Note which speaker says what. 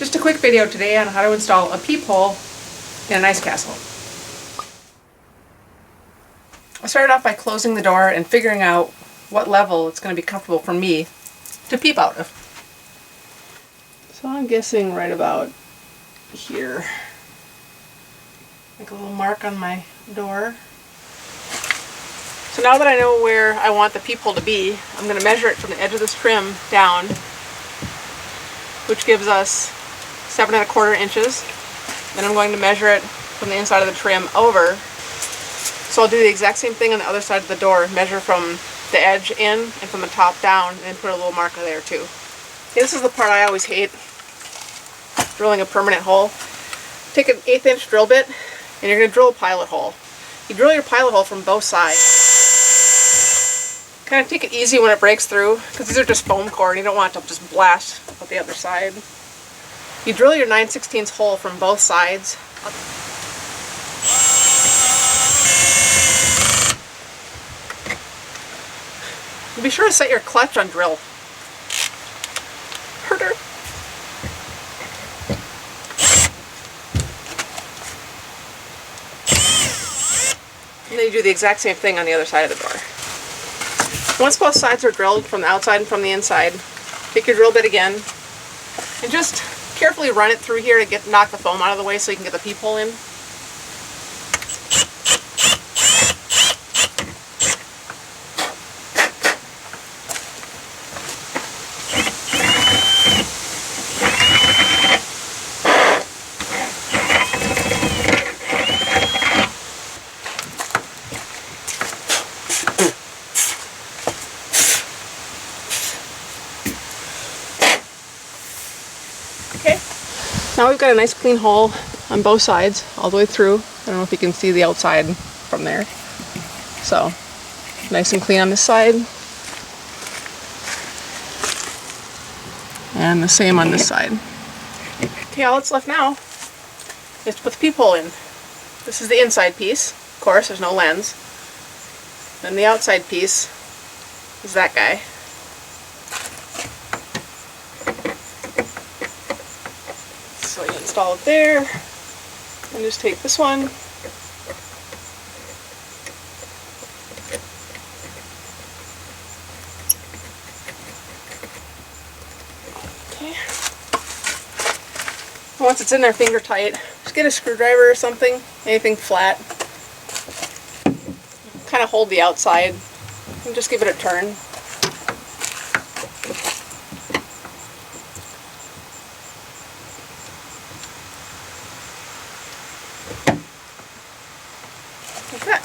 Speaker 1: Just a quick video today on how to install a peephole in an ice castle. I started off by closing the door and figuring out what level it's going to be comfortable for me to peep out of. So I'm guessing right about here. Make a little mark on my door. So now that I know where I want the peephole to be, I'm going to measure it from the edge of this trim down, which gives us 7 1/4 inches. Then I'm going to measure it from the inside of the trim over. So I'll do the exact same thing on the other side of the door, measure from the edge in and from the top down, and put a little marker there too. Okay, this is the part I always hate, drilling a permanent hole. Take an 1/8 inch drill bit and you're going to drill a pilot hole. You drill your pilot hole from both sides. Kind of take it easy when it breaks through, because these are just foam core and you don't want it to just blast out the other side. You drill your 9/16 hole from both sides. Be sure to set your clutch on drill. Herder. And then you do the exact same thing on the other side of the door. Once both sides are drilled from the outside and from the inside, take your drill bit again and just carefully run it through here to knock the foam out of the way so you can get the peephole in. Okay, now we've got a nice clean hole on both sides, all the way through. I don't know if you can see the outside from there. So, nice and clean on this side. And the same on this side. Okay, all that's left now is to put the peephole in. This is the inside piece. Of course, there's no lens. Then the outside piece is that guy. So you install it there, and just take this one, okay. Once it's in there finger tight, just get a screwdriver or something, anything flat, kind of hold the outside, and just give it a turn. Like that.